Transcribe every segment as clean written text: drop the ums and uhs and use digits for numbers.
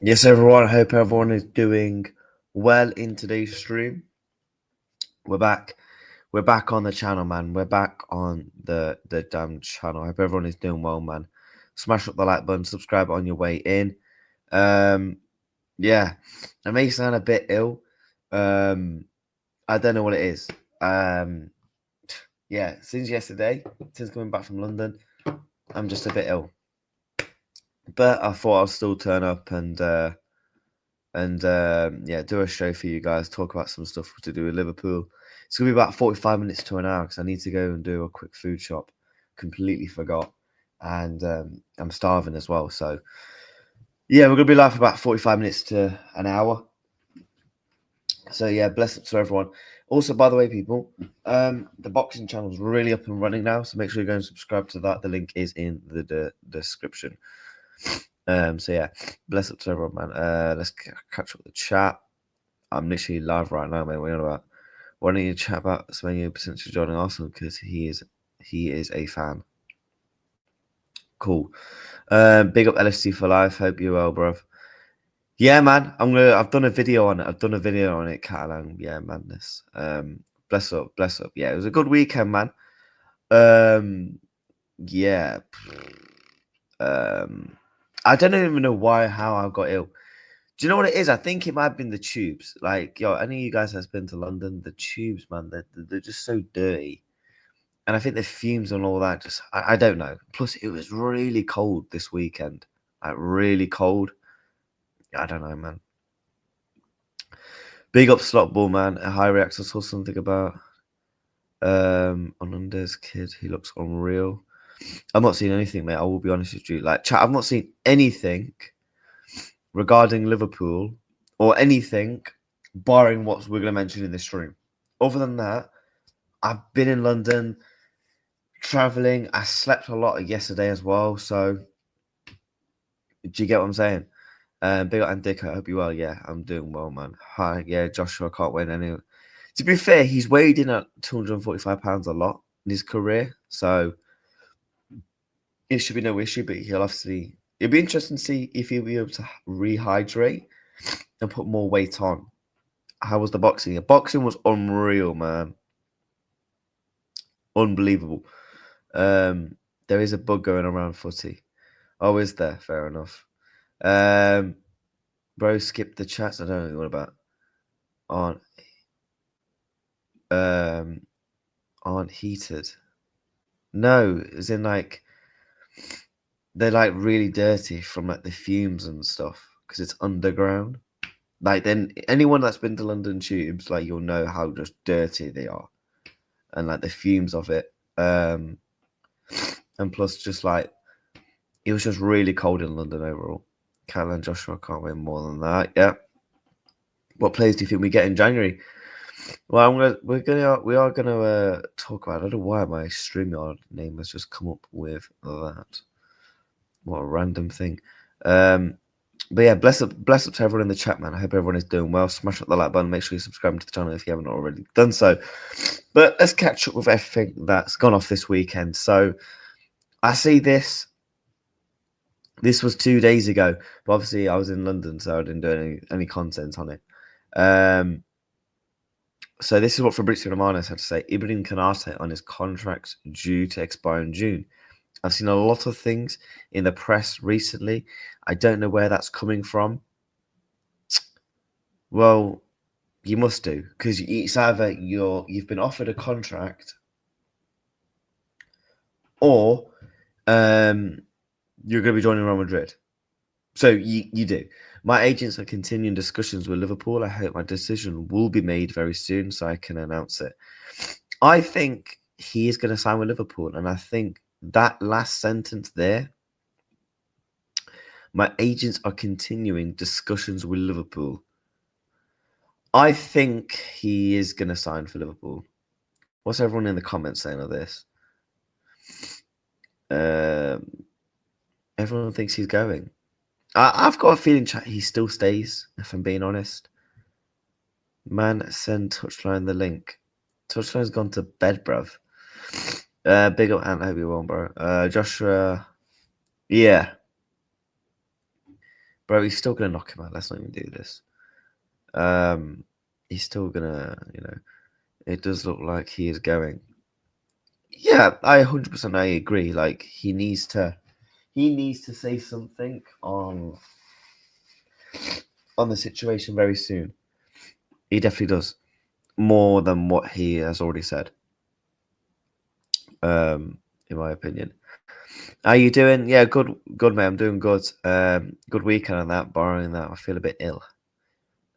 Yes, everyone. I hope everyone is doing well in today's stream. We're back. We're back on the channel, man. We're back on the damn channel. I hope everyone is doing well, man. Smash up the like button, subscribe on your way in. Yeah, I may sound a bit ill. I don't know what it is. Yeah, since yesterday, since coming back from London, I'm just a bit ill. But I thought I'll still turn up and yeah, do a show for you guys, talk about some stuff to do with Liverpool. It's gonna be about 45 minutes to an hour because I need to go and do a quick food shop. Completely forgot, and I'm starving as well. So yeah, we're gonna be live for about 45 minutes to an hour. So yeah, bless up to everyone. Also, by the way, people, the boxing channel is really up and running now, so make sure you go and subscribe to that. The link is in the description. So yeah, bless up to everyone, man. Let's catch up with the chat. I'm literally live right now, man. We're on about. Why don't you chat about Semenyo potentially joining Arsenal because he is a fan. Cool. Big up LFC for life. Hope you're well, bruv. Yeah, man. I've done a video on it. Catalan. Yeah, madness. Bless up. Yeah, it was a good weekend, man. Yeah. I don't even know how I got ill. Do you know what it is? I think it might have been the tubes. Like, yo, any of you guys that's been to London, the tubes, man, they're just so dirty. And I think the fumes and all that, just, I don't know. Plus, it was really cold this weekend. Like, really cold. I don't know, man. Big up Slot Ball, man. A high reactor saw something about Onunda's kid. He looks unreal. I've not seen anything, mate. I will be honest with you. Like, chat, I've not seen anything regarding Liverpool or anything barring what we're going to mention in this stream. Other than that, I've been in London traveling. I slept a lot yesterday as well. So, do you get what I'm saying? Big up and Dick, I hope you're well. Yeah, I'm doing well, man. Hi, yeah, Joshua can't win anyway. To be fair, he's weighed in at 245 pounds a lot in his career. So, it should be no issue, but he'll obviously. It'll be interesting to see if he'll be able to rehydrate and put more weight on. How was the boxing? The boxing was unreal, man. Unbelievable. There is a bug going around footy. Oh, is there? Fair enough. Bro, skip the chats. I don't know what about. Aren't heated. No, as in like they're like really dirty from like the fumes and stuff because it's underground. Like then anyone that's been to London tubes, like you'll know how just dirty they are, and like the fumes of it. And plus, just like it was just really cold in London overall. Cal and Joshua can't win more than that. Yeah. What players do you think we get in January? Well, we are gonna talk about. I don't know why my StreamYard name has just come up with that. What a random thing. But yeah, bless up to everyone in the chat, man. I hope everyone is doing well. Smash up the like button. Make sure you subscribe to the channel if you haven't already done so. But let's catch up with everything that's gone off this weekend. So I see this. This was 2 days ago, but obviously I was in London, so I didn't do any content on it. So this is what Fabrizio Romano had to say. Ibrahim Konate on his contract due to expire in June. I've seen a lot of things in the press recently. I don't know where that's coming from. Well, you must do, because it's either you've been offered a contract or you're going to be joining Real Madrid. So you do. My agents are continuing discussions with Liverpool. I hope my decision will be made very soon so I can announce it. I think he is going to sign with Liverpool. And I think that last sentence there, my agents are continuing discussions with Liverpool. I think he is going to sign for Liverpool. What's everyone in the comments saying of this? Everyone thinks he's going. I've got a feeling he still stays, if I'm being honest. Man, send Touchline the link. Touchline's gone to bed, bruv. Big up Ant, hope you won, bro. Joshua, yeah. Bro, he's still going to knock him out. Let's not even do this. He's still going to, it does look like he is going. Yeah, I 100% I agree. Like, he needs to say something on the situation very soon. He definitely does. More than what he has already said. In my opinion. How you doing? Yeah, good, mate. I'm doing good. Good weekend on that. Borrowing that, I feel a bit ill.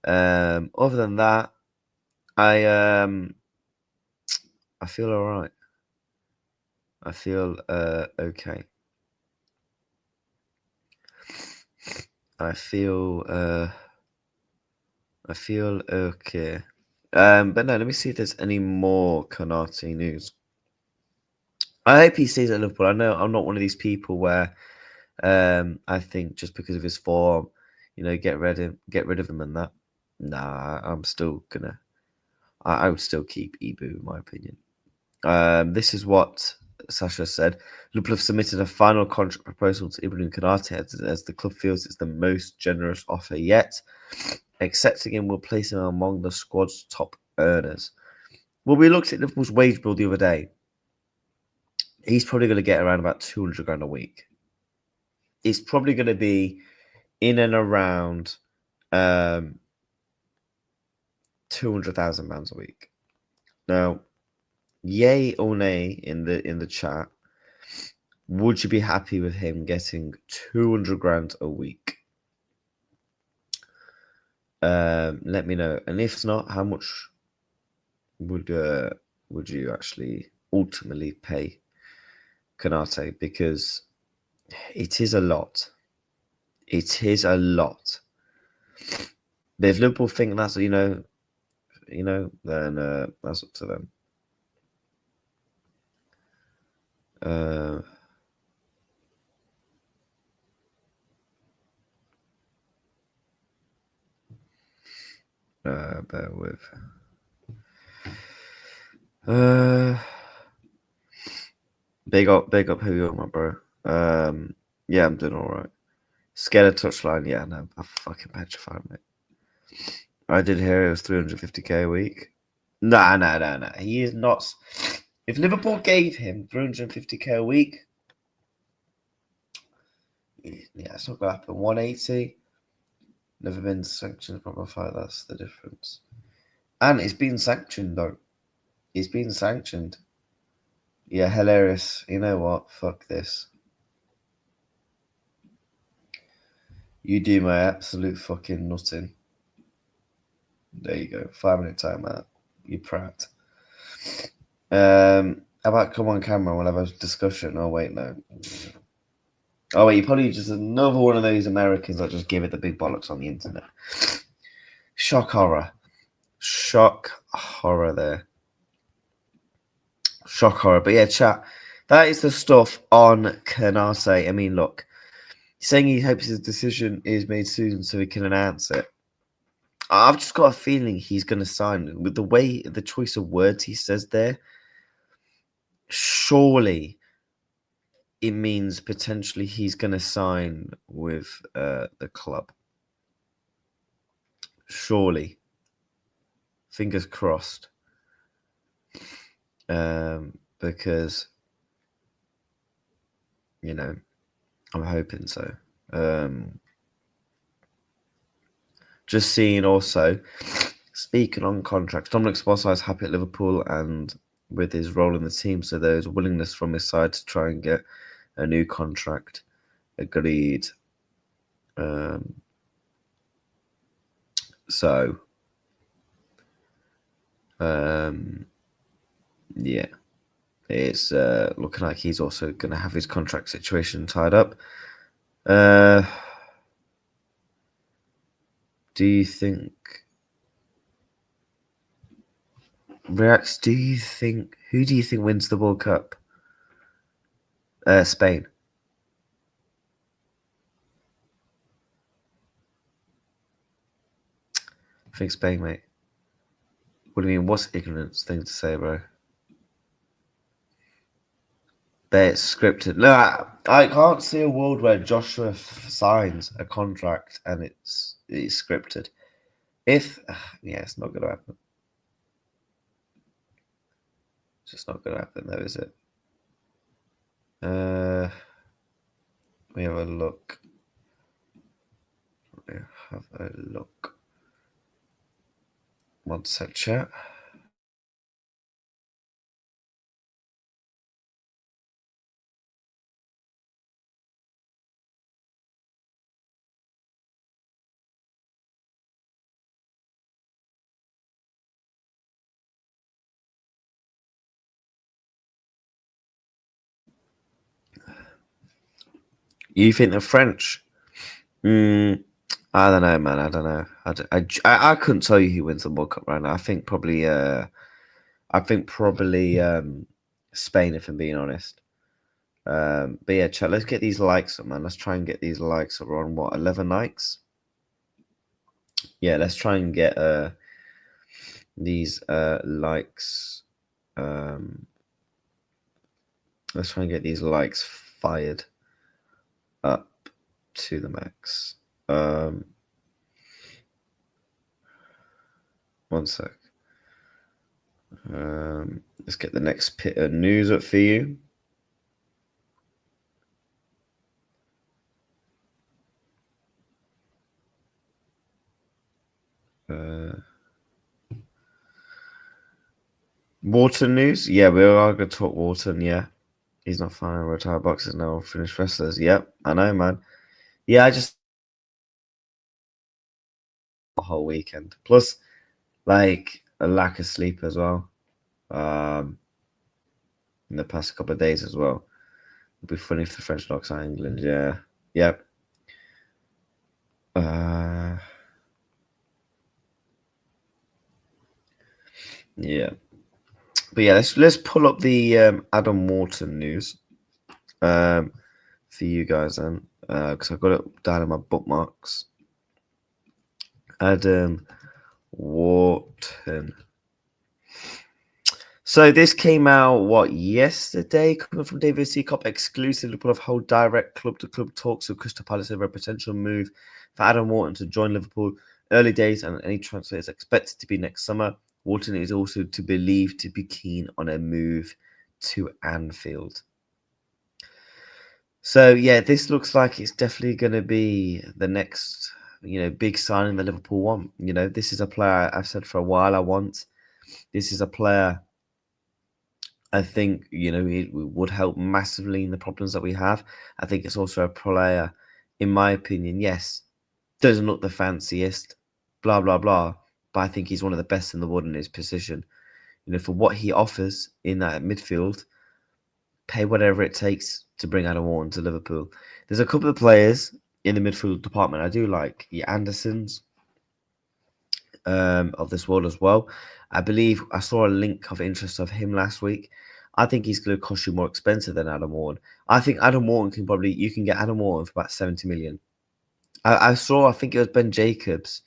Other than that, I feel all right. I feel okay. I feel okay. But no, let me see if there's any more Konate news. I hope he stays at Liverpool. I know I'm not one of these people where I think just because of his form, get rid of him and that. Nah, I'm still gonna. I would still keep Ibu, in my opinion. This is what Sasha said. Liverpool have submitted a final contract proposal to Ibrahim Konate as the club feels it's the most generous offer yet. Accepting him will place him among the squad's top earners. Well, we looked at Liverpool's wage bill the other day. He's probably going to get around about 200 grand a week. It's probably going to be in and around £200,000 a week. Now, yay or nay in the chat, would you be happy with him getting 200 grand a week? Let me know. And if not, how much would you actually ultimately pay Konate? Because it is a lot. It is a lot. But if Liverpool think that's then that's up to them. Bear with. Big up who you are, my bro. Yeah, I'm doing all right. Scared of touchline, yeah, no, I'm fucking petrified, mate. I did hear it was 350k a week. Nah. He is not. If Liverpool gave him 350k a week, yeah, it's not gonna happen. 180. Never been sanctioned proper fight. That's the difference. And it's been sanctioned though. It's been sanctioned. Yeah, hilarious. You know what? Fuck this. You do my absolute fucking nothing. There you go. 5-minute timeout. You prat. How about come on camera and we'll have a discussion? Oh wait, no. Oh wait, you're probably just another one of those Americans that just give it the big bollocks on the internet. Shock horror. Shock horror there. Shock horror. But yeah, chat. That is the stuff on Konate. I mean, look. He's saying he hopes his decision is made soon so he can announce it. I've just got a feeling he's going to sign. With the choice of words he says there, surely it means potentially he's going to sign with the club. Surely. Fingers crossed. Because, I'm hoping so. Just seeing also, speaking on contracts, Dominic Szoboszlai is happy at Liverpool and with his role in the team, so there's willingness from his side to try and get a new contract agreed. So, yeah, it's looking like he's also going to have his contract situation tied up. Do you think Reacts? Who do you think wins the World Cup? Spain. I think Spain, mate. What do you mean? What's ignorance thing to say, bro? It's scripted. No, I can't see a world where Joshua signs a contract and it's scripted. Yeah, it's not gonna happen. It's just not gonna happen, though, is it? We have a look. We have a look. One sec, chat. You think the French? I don't know, man. I don't know. I couldn't tell you who wins the World Cup right now. I think probably Spain, if I'm being honest. But yeah, chat. Let's get these likes up, man. Let's try and get these likes up. We're on what, 11 likes? Yeah, let's try and get these likes. Let's try and get these likes fired up to the max. One sec. Let's get the next bit of news up for you. Wharton news? Yeah, we are going to talk Wharton, yeah. He's not fine. Retired boxers now, finished wrestlers. Yep, I know, man. Yeah, I just the whole weekend. Plus, like, a lack of sleep as well. In the past couple of days as well. It'd be funny if the French knocks out England, yeah. Yep. Yeah. But yeah, let's pull up the Adam Wharton news for you guys then, because I've got it down in my bookmarks. Adam Wharton. So this came out yesterday, coming from David Seacop, exclusive Liverpool have hold direct club-to-club talks with Crystal Palace over a potential move for Adam Wharton to join Liverpool. Early days, and any transfer is expected to be next summer. Wharton is also believed to be keen on a move to Anfield. So yeah, this looks like it's definitely going to be the next, big signing that Liverpool want. This is a player I've said for a while I want. This is a player I think, it would help massively in the problems that we have. I think it's also a player, in my opinion, yes, doesn't look the fanciest, blah, blah, blah, but I think he's one of the best in the world in his position. For what he offers in that midfield, pay whatever it takes to bring Adam Wharton to Liverpool. There's a couple of players in the midfield department I do like. The Andersons of this world as well. I believe I saw a link of interest of him last week. I think he's going to cost you more expensive than Adam Wharton. I think Adam Wharton you can get Adam Wharton for about 70 million. I think it was Ben Jacobs,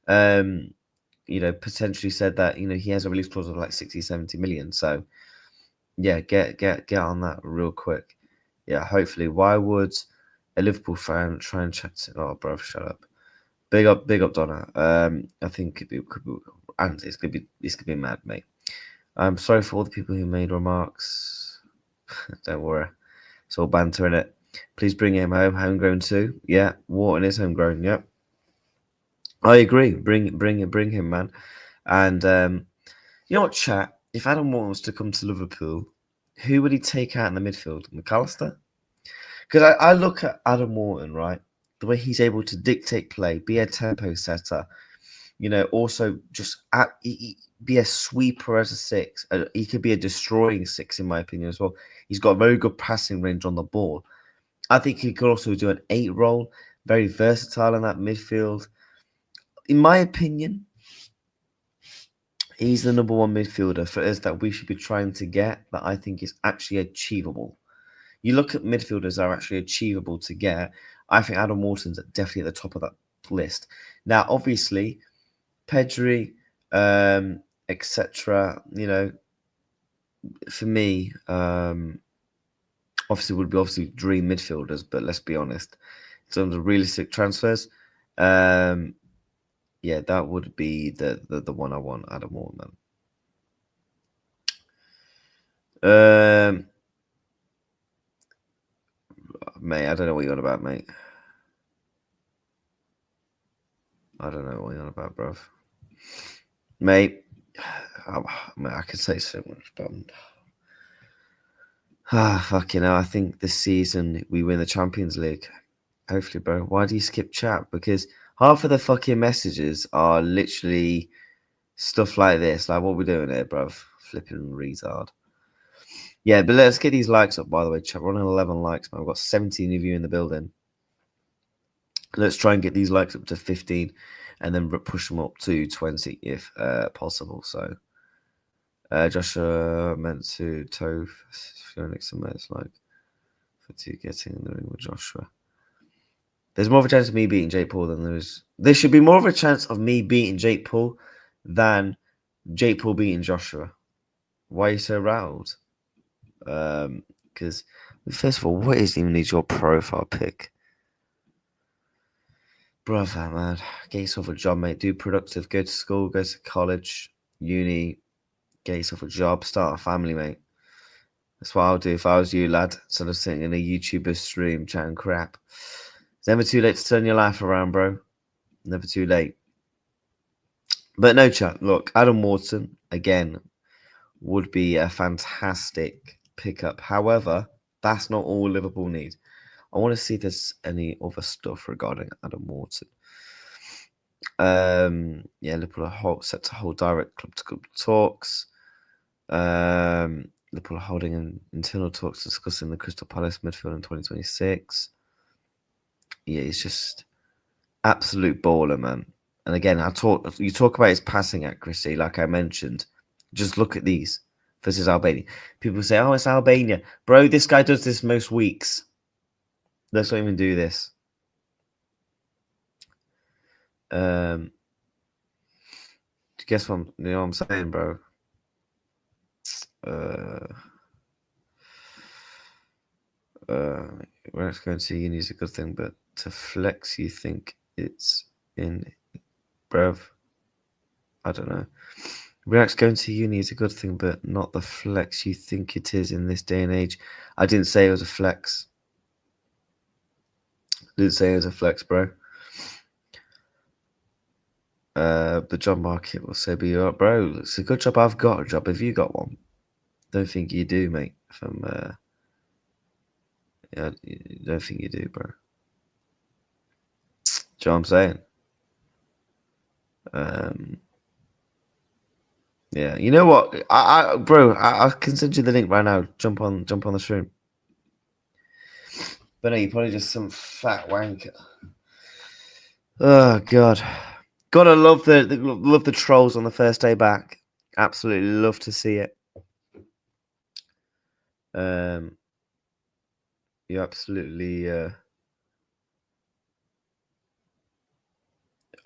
potentially said that, he has a release clause of like 60, 70 million. So yeah, get on that real quick. Yeah, hopefully. Why would a Liverpool fan try and chat? Oh, bro, shut up. Big up, Donna. I think could be, and this could be mad, mate. I'm sorry for all the people who made remarks. Don't worry, it's all banter in it. Please bring him home, homegrown too. Yeah, Wharton is homegrown. Yep, I agree. Bring him, man. And you know what, chat? If Adam Wharton was to come to Liverpool, who would he take out in the midfield? McAllister? Because I look at Adam Wharton, right? the way he's able to dictate play, be a tempo setter, also just be a sweeper as a six. He could be a destroying six, in my opinion, as well. He's got very good passing range on the ball. I think he could also do an 8 role, very versatile in that midfield. In my opinion, he's the number one midfielder for us that we should be trying to get, that I think is actually achievable. You look at midfielders that are actually achievable to get, I think Adam Wharton's definitely at the top of that list. Now, obviously, Pedri, etc., for me, would be dream midfielders, but let's be honest, in terms of realistic transfers, that would be the one I want, Adam Wharton. Mate, I don't know what you're on about, mate. I don't know what you're on about, bruv. Mate, I could say so much, but fucking hell, I think this season we win the Champions League. Hopefully, bro. Why do you skip chat? Because half of the fucking messages are literally stuff like this. Like, what we doing here, bruv? Flipping retard. Yeah, but let's get these likes up, by the way. Chat, we're on 11 likes, man. We've got 17 of you in the building. Let's try and get these likes up to 15 and then push them up to 20 if possible. So, Joshua meant to toe Phoenix and Mets like for two getting in the ring with Joshua. There's more of a chance of me beating Jake Paul than there is. There should be more of a chance of me beating Jake Paul than Jake Paul beating Joshua. Why are you so riled? Because first of all, what is even your profile pic? Brother, man, get yourself a job, mate. Do productive. Go to school. Go to college, uni. Get yourself a job. Start a family, mate. That's what I'll do if I was you, lad. Instead of sitting in a YouTuber stream chatting crap. It's never too late to turn your life around, bro. Never too late. But no, chat. Look, Adam Wharton, again, would be a fantastic pickup. However, that's not all Liverpool need. I want to see if there's any other stuff regarding Adam Wharton. Liverpool are set to hold direct club-to-club talks. Liverpool are holding internal talks discussing the Crystal Palace midfield in 2026. Yeah, he's just absolute baller, man. And again, you talk about his passing accuracy, like I mentioned. Just look at these versus Albania. People say, "Oh, it's Albania, bro." This guy does this most weeks. Let's not even do this. Guess what? You know what I'm saying, bro? We're not going to uni is a good thing, but to flex, you think it's in, bruv? I don't know. React's going to uni is a good thing, but not the flex you think it is in this day and age. I didn't say it was a flex. Didn't say it was a flex, bro. The job market will say, "Be up, bro. It's a good job. I've got a job. Have you got one?" Don't think you do, mate. Yeah, don't think you do, bro. Do you know what I'm saying? Yeah, you know what, I can send you the link right now. Jump on the stream. But no, you're probably just some fat wanker. Oh god, gotta love the trolls on the first day back. Absolutely love to see it. You absolutely.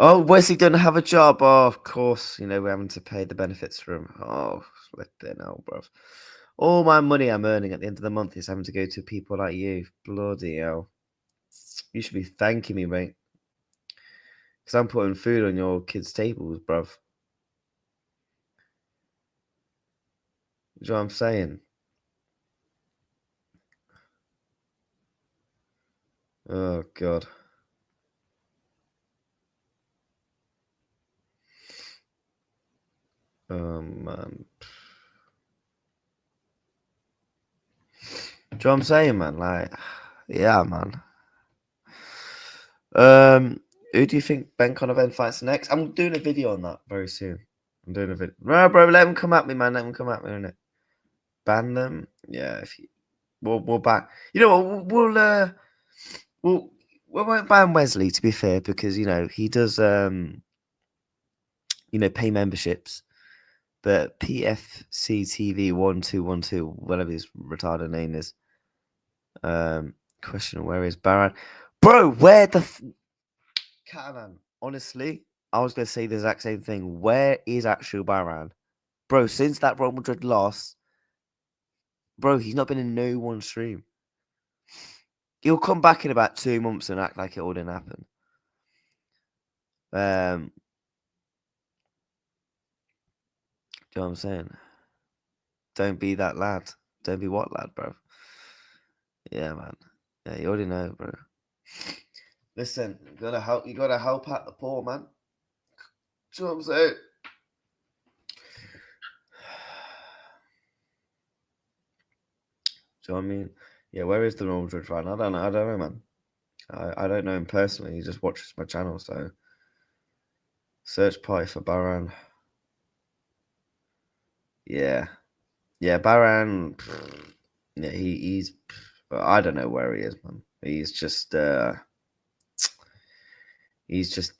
Oh, Wesley doesn't have a job. Oh, of course, we're having to pay the benefits for him. Oh, flipping hell, bruv. All my money I'm earning at the end of the month is having to go to people like you. Bloody hell. You should be thanking me, mate. Because I'm putting food on your kids' tables, bruv. You know what I'm saying? Oh, God. Oh, man. Do you know what I'm saying, man? Like, yeah, man. Who do you think Ben Konate fights next? I'm doing a video on that very soon. I'm doing a video. No, bro, let them come at me, man. Let them come at me, innit? Ban them. Yeah, if you, we'll ban. You know what? We won't ban Wesley, to be fair, because he does pay memberships. But PFC TV 1212, whatever his retarded name is. Question: where is Baran? Bro, where the Catalan? Honestly, I was gonna say the exact same thing. Where is actual Baran? Bro, since that Real Madrid loss, bro, he's not been in no one stream. He'll come back in about 2 months and act like it all didn't happen. Do you know what I'm saying? Don't be that lad. Don't be what lad, bro? Yeah, man. Yeah, you already know, bro. Listen, you gotta help out the poor, man. Do you know what I'm saying? Do you know what I mean? Yeah, where is the Real Madrid fan? I don't know, man. I don't know him personally. He just watches my channel, so search party for Baran. Yeah, Baran. Yeah, he's. I don't know where he is, man. He's just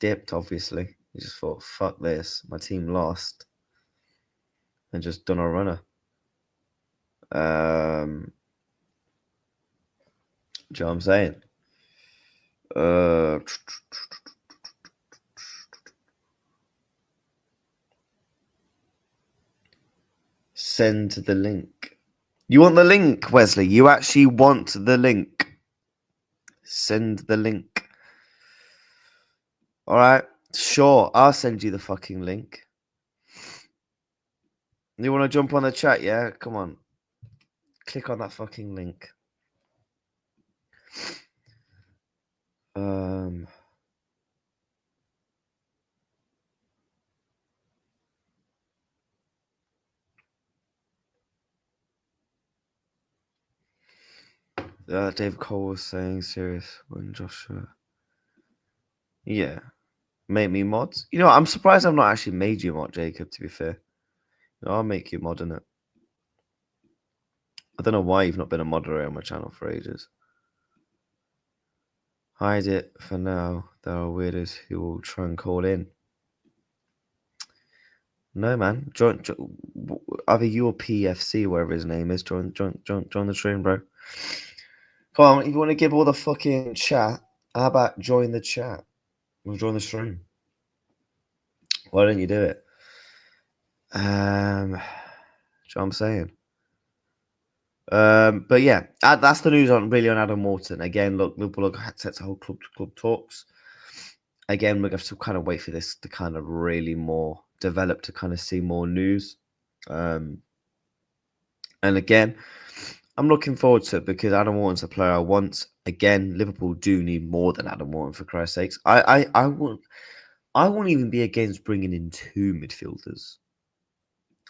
dipped. Obviously, he just thought, "Fuck this." My team lost, and just done a runner. Do you know what I'm saying? Send the link. You want the link, Wesley? You actually want the link? Send the link. All right, sure. I'll send you the fucking link. You want to jump on the chat? Yeah, come on. Click on that fucking link. Dave Cole was saying serious when Joshua. Yeah, make me mods. I'm surprised I've not actually made you mod, Jacob. To be fair, I'll make you mod in it. I don't know why you've not been a moderator on my channel for ages. Hide it for now. There are weirdos who will try and call in. No, man. Join either you or PFC, whatever his name is. Join the stream, bro. Come on, if you want to give all the fucking chat, how about join the chat? We'll join the stream. Why don't you do it? Do you know what I'm saying? But yeah, that's the news on Adam Wharton. Again, look, Liverpool are set to hold club talks. Again, we're going to have to kind of wait for this to kind of really more develop to kind of see more news. And again, I'm looking forward to it because Adam Wharton's a player I want. Again, Liverpool do need more than Adam Wharton, for Christ's sakes. I won't even be against bringing in 2 midfielders.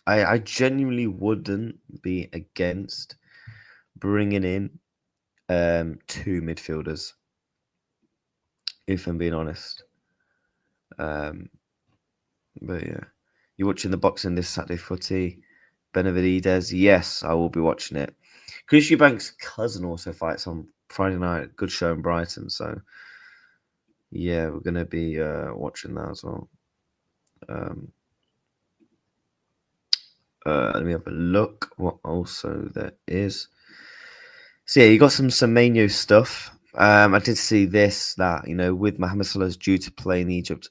I genuinely wouldn't be against bringing in 2 midfielders, if I'm being honest. But yeah, you're watching the boxing this Saturday footy. Benavides, yes, I will be watching it. Chris Eubanks' cousin also fights on Friday night. Good show in Brighton, so yeah, we're gonna be watching that as well. Let me have a look. What also there is. So yeah, you got some Semenyo stuff. I did see this that with Mohamed Salah's due to play in Egypt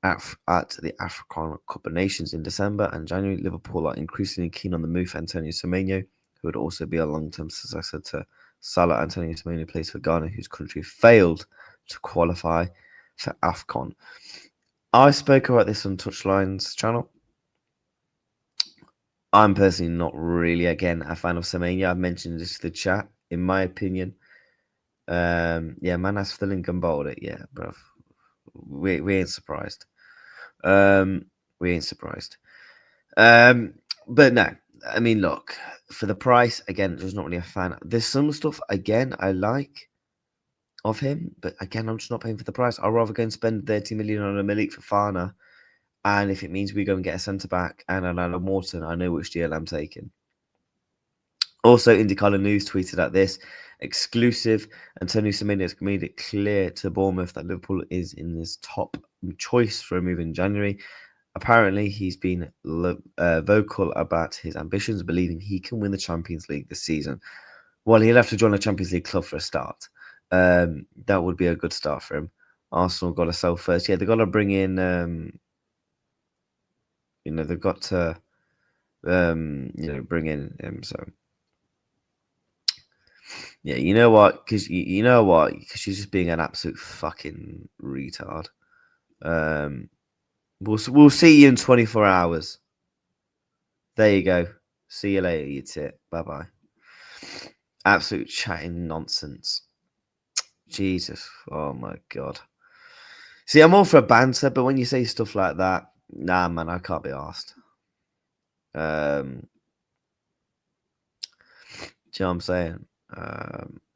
at the African Cup of Nations in December and January, Liverpool are increasingly keen on the move for Antonio Semenyo, who would also be a long-term successor to Salah. Antonio Semenyo plays for Ghana, whose country failed to qualify for AFCON. I spoke about this on Touchline's channel. I'm personally not really, again, a fan of Semenyo. I've mentioned this to the chat. In my opinion, yeah, man, that's for the link and bold it. Yeah, bro. We ain't surprised. We ain't surprised. But no, I mean, look, for the price, again, just not really a fan. There's some stuff, again, I like. of him. But again, I'm just not paying for the price. I'd rather go and spend 30 million on a Milik Fofana. And if it means we go and get a centre-back and an Wharton, I know which deal I'm taking. Also, IndyCar News tweeted at this exclusive. Antonio Semenyo has made it clear to Bournemouth that Liverpool is in his top choice for a move in January. Apparently, he's been vocal about his ambitions, believing he can win the Champions League this season. Well, he'll have to join a Champions League club for a start. That would be a good start for him. Arsenal got to sell first. Yeah, they've got to bring in, they've got to, bring in him. So, yeah, you know what? Because she's just being an absolute fucking retard. We'll see you in 24 hours. There you go. See you later, you tit. Bye-bye. Absolute chatting nonsense. Jesus. Oh, my God. See, I'm all for a banter, but when you say stuff like that, nah, man, I can't be arsed. Do you know what I'm saying?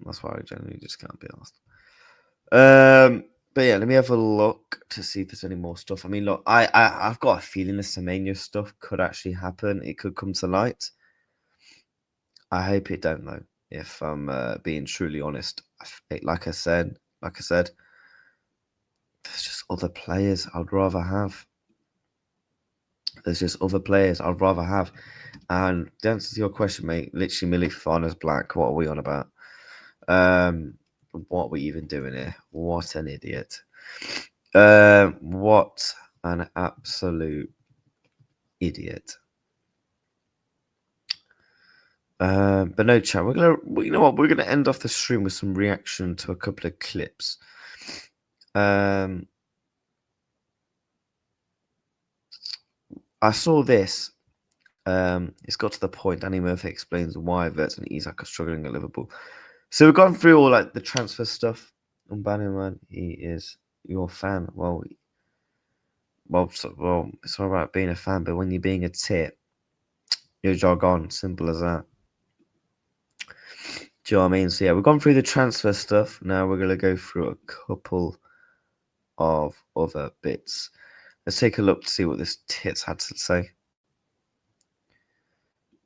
That's why I generally just can't be arsed. But yeah, let me have a look to see if there's any more stuff. I mean, look, I've got a feeling the Semenyo stuff could actually happen. It could come to light. I hope it don't, though. If I'm being truly honest, like I said, there's just other players I'd rather have. There's just other players I'd rather have. And the answer to your question, mate, literally Milik Fofana's black. What are we on about? What are we even doing here? What an idiot. What an absolute idiot. But no, chat. You know what? We're gonna end off the stream with some reaction to a couple of clips. I saw this. It's got to the point. Danny Murphy explains why Wirtz and Isak are struggling at Liverpool. So we've gone through all like the transfer stuff. Man, he is your fan. Well, it's all about being a fan, but when you're being a tit, you're jog on. Simple as that. Do you know what I mean? So yeah, we've gone through the transfer stuff. Now we're gonna go through a couple of other bits. Let's take a look to see what this tits had to say.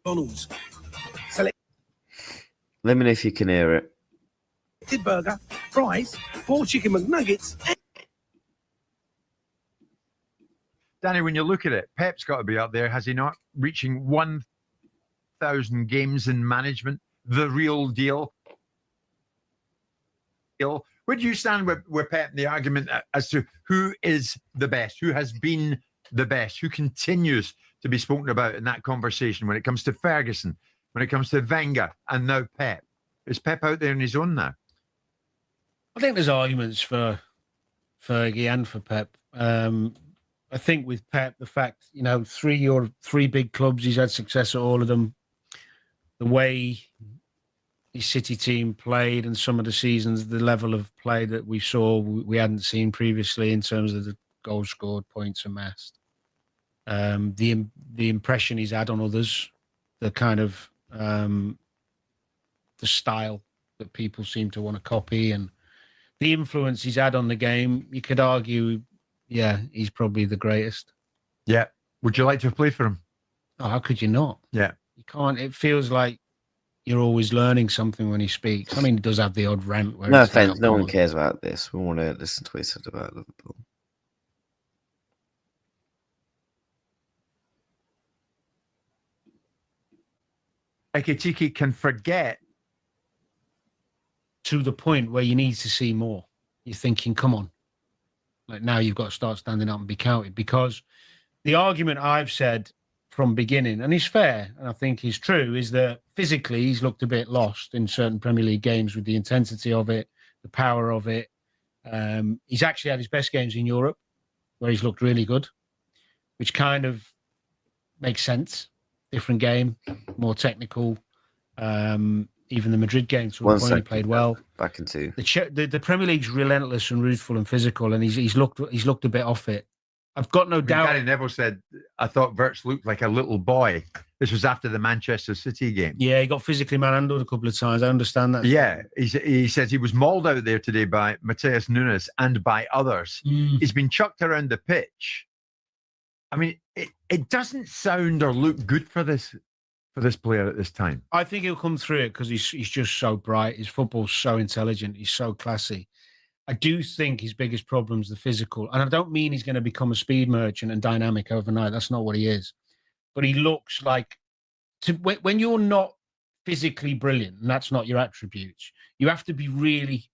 McDonald's. Let me know if you can hear it. Burger, fries, 4 chicken McNuggets. Danny, when you look at it, Pep's got to be up there, has he not? Reaching 1,000 games in management, the real deal. Where do you stand with Pep in the argument as to who is the best, who has been the best, who continues to be spoken about in that conversation when it comes to Ferguson, when it comes to Wenger, and now Pep? Is Pep out there on his own now? I think there's arguments for Fergie and for Pep. I think with Pep, the fact, 3 big clubs, he's had success at all of them. The way his City team played and some of the seasons, the level of play that we saw, we hadn't seen previously in terms of the goals scored, points amassed. The impression he's had on others, the kind of the style that people seem to want to copy, and the influence he's had on the game, you could argue, yeah, he's probably the greatest. Yeah. Would you like to have played for him? Oh, how could you not? Yeah. You can't. It feels like you're always learning something when he speaks. I mean, he does have the odd rant. Where No offense, no one cares about this. We want to listen to what he said about Liverpool. Ekitike can forget. To the point where you need to see more. You're thinking, come on. Like now you've got to start standing up and be counted, because the argument I've said from beginning, and it's fair, and I think is true, is that physically he's looked a bit lost in certain Premier League games with the intensity of it, the power of it. He's actually had his best games in Europe where he's looked really good, which kind of makes sense. Different game, more technical. Even the Madrid game, to a point, he played well. Back into the Premier League's relentless and ruthless and physical, and he's looked a bit off it. I've got no doubt. Gary Neville said, "I thought Wirtz looked like a little boy This was after the Manchester City game. Yeah, he got physically manhandled a couple of times. I understand that. Yeah, he says he was mauled out there today by Mateus Nunes and by others. He's been chucked around the pitch. I mean, it doesn't sound or look good for this player at this time. I think he'll come through it because he's just so bright. His football's so intelligent. He's so classy. I do think his biggest problem is the physical. And I don't mean he's going to become a speed merchant and dynamic overnight. That's not what he is. But he looks like, when you're not physically brilliant, and that's not your attributes, you have to be really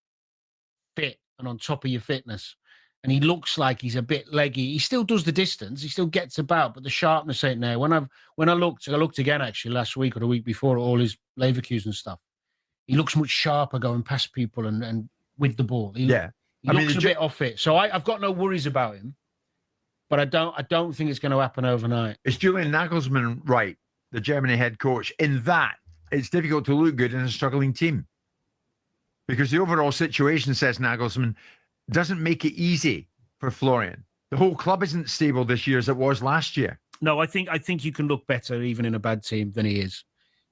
fit and on top of your fitness. And he looks like he's a bit leggy. He still does the distance. He still gets about, but the sharpness ain't there. When I looked again actually last week or the week before at all his Leverkusen stuff. He looks much sharper going past people and with the ball. He looks a bit off it. So I've got no worries about him, but I don't think it's going to happen overnight. Is Julian Nagelsmann right, the Germany head coach, in that it's difficult to look good in a struggling team? Because the overall situation, says Nagelsmann, doesn't make it easy for Florian. The whole club isn't stable this year as it was last year. No, I think you can look better even in a bad team than he is.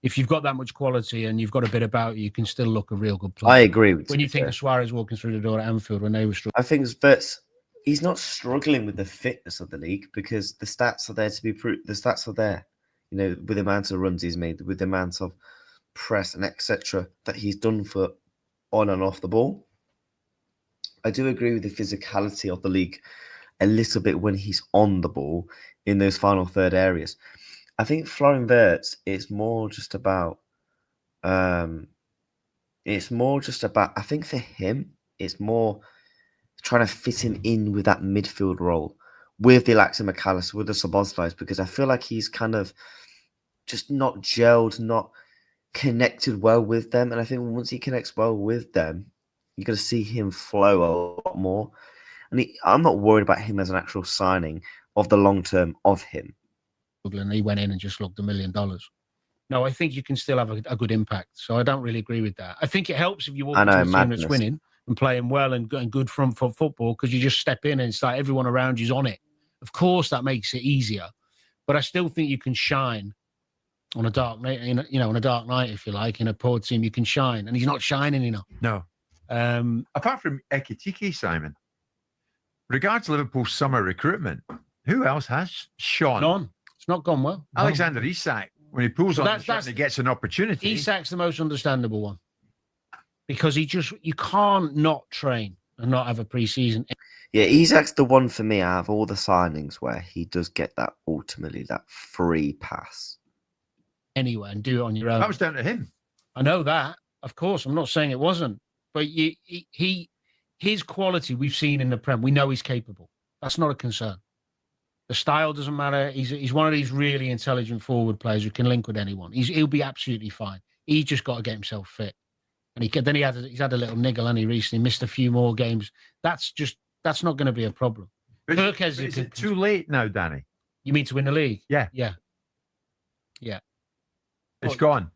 If you've got that much quality and you've got a bit about you, you can still look a real good player. I agree with you. When you think of Suarez walking through the door at Anfield when they were struggling. I think Spurs, he's not struggling with the fitness of the league because the stats are there to be proved. The stats are there, with the amount of runs he's made, with the amount of press and etc. that he's done for on and off the ball. I do agree with the physicality of the league a little bit when he's on the ball in those final third areas. I think Florian Wirtz is more just about. I think for him, it's more trying to fit him in with that midfield role with the Alexis McAllister, with the Szoboszlais, because I feel like he's kind of just not gelled, not connected well with them. And I think once he connects well with them, you're going to see him flow a lot more. And I'm not worried about him as an actual signing of the long term of him. And he went in and just looked $1 million. No, I think you can still have a good impact. So I don't really agree with that. I think it helps if you walk into a team that's winning and playing well and good front foot football, because you just step in and it's like everyone around you's on it. Of course, that makes it easier. But I still think you can shine on a dark night, on a dark night, if you like, in a poor team, you can shine. And he's not shining enough. No. Apart from Ekitike, Simon, regards Liverpool's summer recruitment, who else has shone? None. It's not gone well. Alexander Isak, when he pulls on the shirt and he gets an opportunity. Isak's the most understandable one because you can't not train and not have a pre-season. Yeah, Isak's the one for me out of all the signings where he does get that free pass. Anywhere and do it on your own. That was down to him. I know that. Of course, I'm not saying it wasn't. But his quality we've seen in the Prem, we know he's capable. That's not a concern. The style doesn't matter. He's one of these really intelligent forward players who can link with anyone. He'll be absolutely fine. He's just got to get himself fit. And he's had a little niggle, and he recently missed a few more games. That's not going to be a problem. Is it too late now, Danny? You mean to win the league? Yeah. It's gone.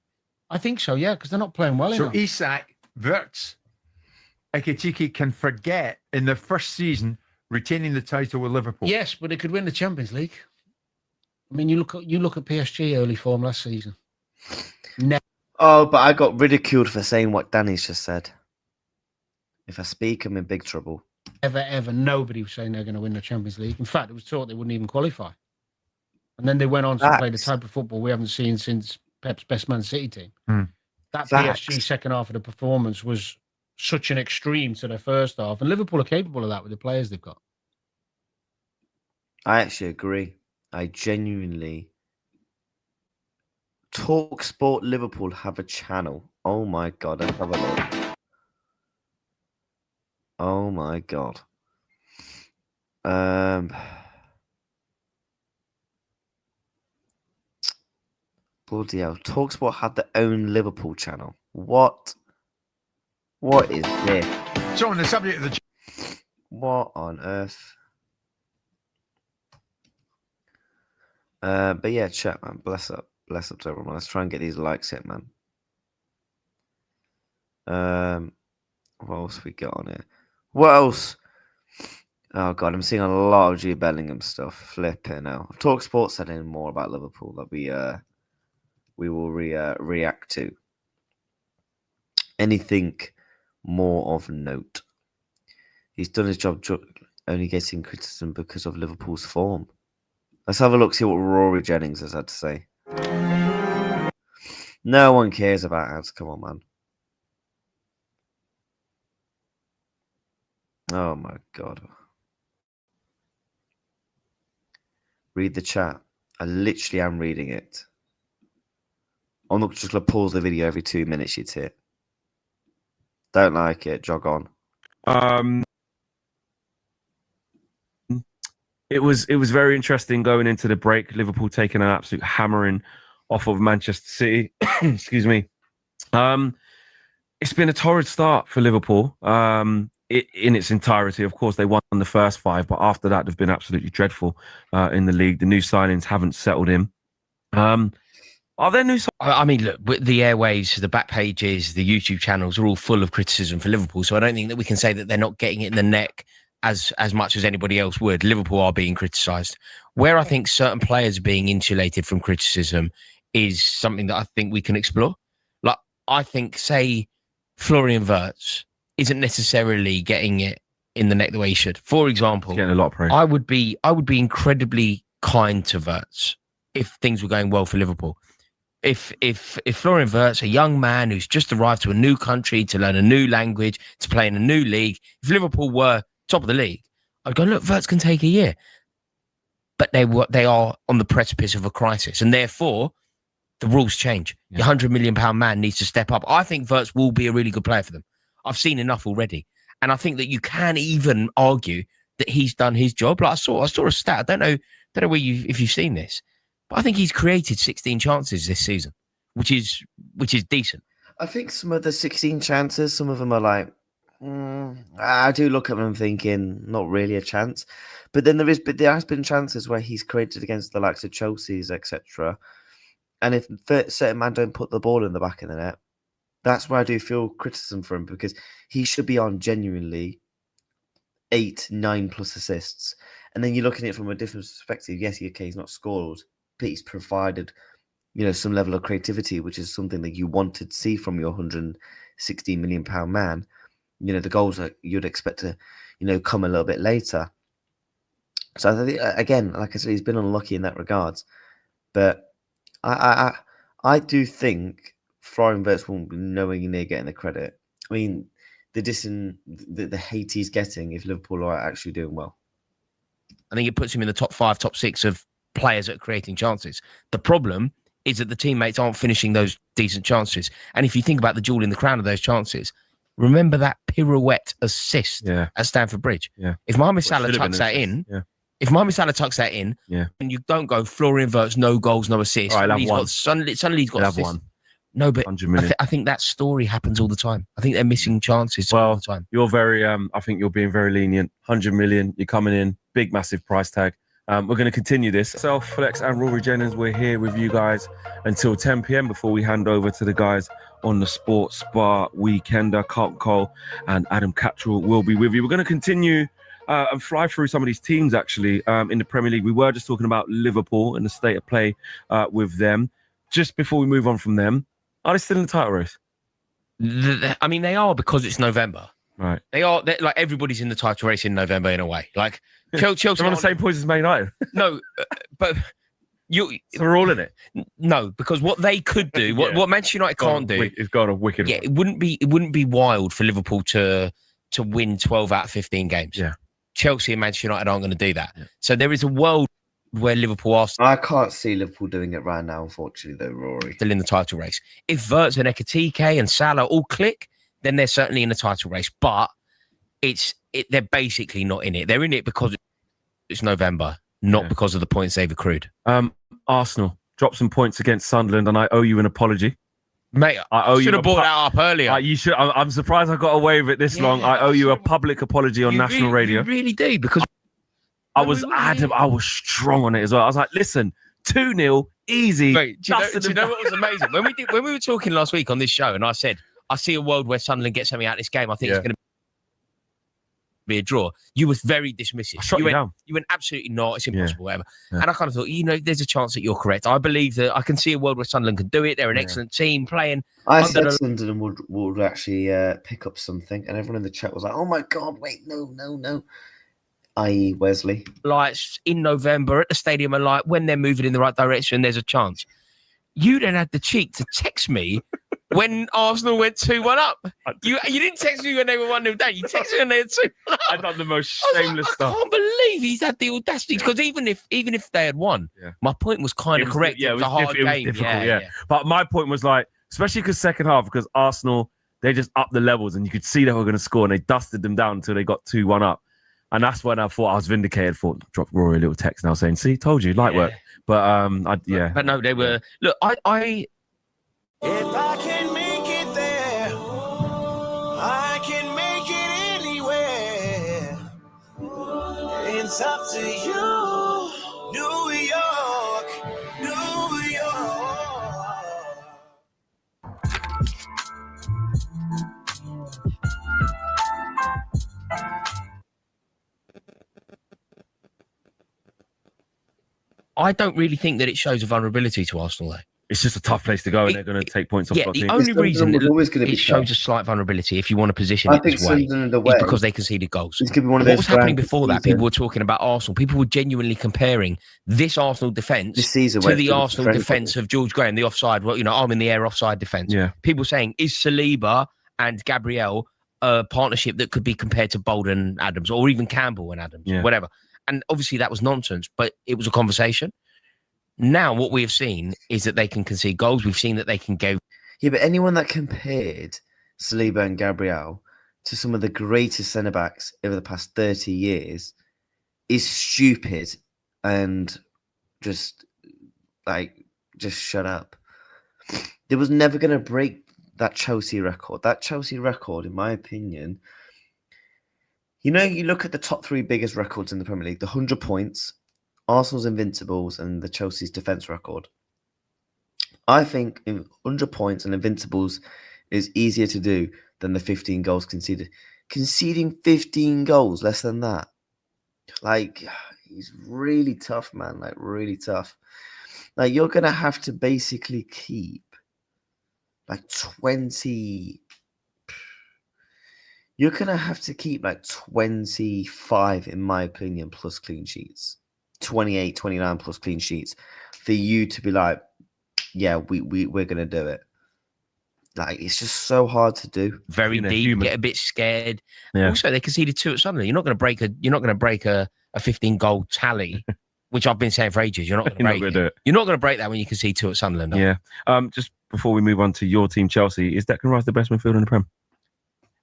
I think so, yeah, because they're not playing well enough. So Isak, Wirtz, Ekitike can forget in their first season retaining the title with Liverpool. Yes, but they could win the Champions League. I mean, you look at PSG early form last season. Oh, but I got ridiculed for saying what Danny's just said. If I speak, I'm in big trouble. Ever, nobody was saying they're going to win the Champions League. In fact, it was thought they wouldn't even qualify. And then they went on to play the type of football we haven't seen since Pep's best Man City team. That PSG second half of the performance was such an extreme to their first half. And Liverpool are capable of that with the players they've got. I actually agree. I genuinely... Talk Sport Liverpool have a channel. Oh my God, let's have a look. Oh my God. Bloody hell. TalkSport had their own Liverpool channel. What is this? So on the subject of the... What on earth? But yeah, chat, man. Bless up to everyone. Let's try and get these likes hit, man. What else we got on here? What else? Oh God, I'm seeing a lot of Jude Bellingham stuff. Flipping out. TalkSport said any more about Liverpool. That'd be we will react to. Anything more of note? He's done his job, only getting criticism because of Liverpool's form. Let's have a look, see what Rory Jennings has had to say. No one cares about ads. Come on, man. Oh, my God. Read the chat. I literally am reading it. I'm not just going to pause the video every 2 minutes, you tit. Don't like it. Jog on. It was very interesting going into the break. Liverpool taking an absolute hammering off of Manchester City. Excuse me. It's been a torrid start for Liverpool. In its entirety, of course, they won the first 5, but after that, they've been absolutely dreadful in the league. The new signings haven't settled in. Are there new? I mean, look, the airwaves, the back pages, the YouTube channels are all full of criticism for Liverpool. So I don't think that we can say that they're not getting it in the neck as much as anybody else would. Liverpool are being criticised. Where I think certain players are being insulated from criticism is something that I think we can explore. Like, I think, say, Florian Wirtz isn't necessarily getting it in the neck the way he should. For example, getting a lot of praise. I would be incredibly kind to Wirtz if things were going well for Liverpool. If Florian Wirtz, a young man who's just arrived to a new country to learn a new language, to play in a new league, if Liverpool were top of the league, I'd go, look, Wirtz can take a year. But they are on the precipice of a crisis, and therefore the rules change. Yeah. The £100 million man needs to step up. I think Wirtz will be a really good player for them. I've seen enough already, and I think that you can even argue that he's done his job. Like I saw a stat. I don't know if you've seen this, but I think he's created 16 chances this season, which is decent. I think some of the 16 chances, some of them are like, I do look at them thinking, not really a chance. But then there has been chances where he's created against the likes of Chelsea's, etc. And if certain man don't put the ball in the back of the net, that's where I do feel criticism for him, because he should be on genuinely 8, 9 plus assists. And then you're looking at it from a different perspective. Yes, okay, he's not scored, but he's provided, some level of creativity, which is something that you wanted to see from your £116 million man. The goals that you'd expect to, come a little bit later. So I think, again, like I said, he's been unlucky in that regards. But I do think Florian Wirtz won't be nowhere near getting the credit. I mean, the hate he's getting if Liverpool are actually doing well. I think it puts him in the top 5, top 6 of players that are creating chances. The problem is that the teammates aren't finishing those decent chances. And if you think about the jewel in the crown of those chances, remember that pirouette assist at Stamford Bridge? Yeah. If Mohamed Salah tucks that in, and you don't go Florian Wirtz, no goals, no assists, suddenly he's got assists. One. No, but I think that story happens all the time. I think they're missing chances all the time. You're very, I think you're being very lenient. 100 million, you're coming in, big, massive price tag. We're going to continue this. Self, Flex, and Rory Jennings, we're here with you guys until 10 p.m. before we hand over to the guys on the Sports Bar Weekender. Carlton Cole and Adam Cattrall will be with you. We're going to continue and fly through some of these teams, actually, in the Premier League. We were just talking about Liverpool and the state of play with them. Just before we move on from them, are they still in the title race? I mean, they are, because it's November. Right. They are. Like, everybody's in the title race in November in a way. Like, Chelsea they're on the same points as Man United. No, but so we're all in it. No, because what they could do, what Manchester United can't do, it's got a wicked. Yeah, it wouldn't be wild for Liverpool to win 12 out of 15 games. Yeah. Chelsea and Manchester United aren't going to do that. Yeah. So there is a world where Liverpool are. I can't see Liverpool doing it right now, unfortunately, though, Rory. Still in the title race. If Wirtz and Ekitike and Salah all click, then they're certainly in the title race. But they're basically not in it. They're in it because it's November, not because of the points they've accrued. Arsenal dropped some points against Sunderland, and I owe you an apology. Mate, I should have brought that up earlier. You should. I'm surprised I got away with it this long. I owe you a public apology on national radio. You really do, because I was adamant. I was strong on it as well. I was like, listen, 2-0, easy. Mate, do you know what was amazing? When we were talking last week on this show, and I said, I see a world where Sunderland gets something out of this game. I think it's going to be a draw. You were very dismissive. I shot you went, down. You went absolutely not. It's impossible, whatever. Yeah. And I kind of thought, there's a chance that you're correct. I believe that I can see a world where Sunderland can do it. They're an excellent team playing. I under said the- Sunderland would actually pick up something, and everyone in the chat was like, "Oh my god, wait, no." I.e. Wesley. Lights in November at the stadium are like, when they're moving in the right direction, there's a chance. You then had the cheek to text me when Arsenal went 2-1 up. You didn't text me when they were 1-0 down. You texted me when they were 2-1 up. I've done the most I was shameless like, stuff. I can't believe he's had the audacity, because even if they had won, my point was kind of correct. Yeah, it was a hard game. difficult. Yeah. But my point was like, especially because second half, because Arsenal, they just upped the levels and you could see they were going to score and they dusted them down until they got 2-1 up. And that's when I thought I was vindicated. Thought, drop Rory a little text now saying, "See, told you, light work." But But no, they were. Look, I If I can make it there, I can make it anywhere. It's up to you, New York, New York. I don't really think that it shows a vulnerability to Arsenal, though. it's just a tough place to go, and they're going to take points off. Yeah, the teams. only Sunderland reason was always gonna it be shows tough. a slight vulnerability, if you want to position I it think this way, Sunderland is away because they conceded goals. this could be one of What those. was happening grand before that? season. People were talking about Arsenal. People were genuinely comparing this Arsenal defence This season to where the it's been Arsenal friendly. defence of George Graham, the offside, arm in the air offside defence. Yeah. People saying, is Saliba and Gabriel a partnership that could be compared to Bolden and Adams, or even Campbell and Adams, Yeah. whatever? And obviously that was nonsense, but it was a conversation. Now what we have seen is that they can concede goals. We've seen that they can go. Yeah, but anyone that compared Saliba and Gabriel to some of the greatest centre backs over the past 30 years is stupid and just shut up. They was never going to break that Chelsea record. That Chelsea record, in my opinion, you look at the top three biggest records in the Premier League, the 100 points, Arsenal's Invincibles, and the Chelsea's defence record. I think 100 points and Invincibles is easier to do than the 15 goals conceded. Conceding 15 goals, less than that. He's really tough, man. Really tough. You're going to have to basically keep 20. You're going to have to keep 25, in my opinion, plus clean sheets. 28, 29 plus clean sheets for you to be like, yeah, we're going to do it. It's just so hard to do. Very deep, get a bit scared. Yeah. Also, they conceded 2 at Sunderland. You're not going to break a 15-goal tally, which I've been saying for ages. You're not going to break do it. You're not going to break that when you concede 2 at Sunderland. No? Yeah. Just before we move on to your team, Chelsea, is Declan Rice the best midfielder in the Prem?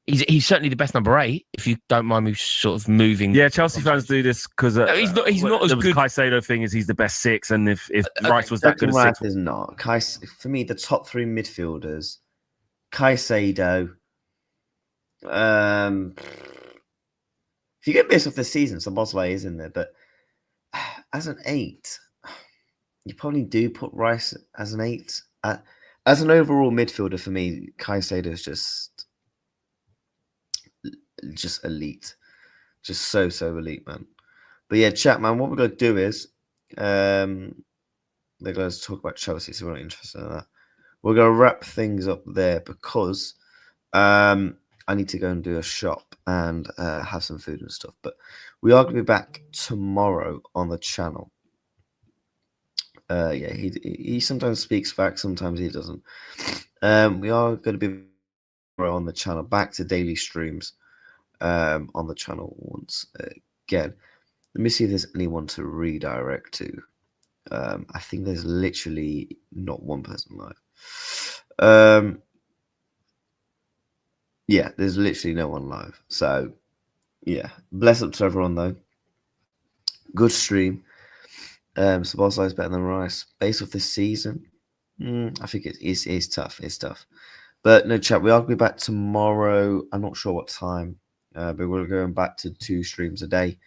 He's certainly the best number 8. If you don't mind me sort of moving. Yeah, Chelsea fans do this because he's not as good. Caicedo thing is he's the best 6, and if Rice was that good Declan at Rice 6, is not. For me, the top 3 midfielders, Caicedo. If you get based off the season, Szoboszlai is in there, but as an 8, you probably do put Rice as an 8. As an overall midfielder, for me, Caicedo is just elite, just so elite, man. But yeah, chat, man, what we're gonna do is they're going to talk about Chelsea, so we're not interested in that. We're gonna wrap things up there because I need to go and do a shop and have some food and stuff. But we are gonna be back tomorrow on the channel. Yeah, he sometimes speaks back, sometimes he doesn't. We are going to be on the channel, back to daily streams. On the channel once again. Let me see if there's anyone to redirect to. I think there's literally not one person live. Yeah, there's literally no one live. So, yeah, bless up to everyone though. Good stream. Szoboszlai is better than Rice. Based off this season, I think it's tough. It's tough. But no, chat, we are going to be back tomorrow. I'm not sure what time. But we're going back to 2 streams a day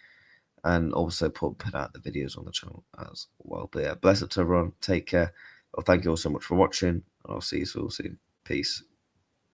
and also put out the videos on the channel as well. But yeah, bless up to everyone. Take care. Well, thank you all so much for watching. And I'll see you all soon. Peace.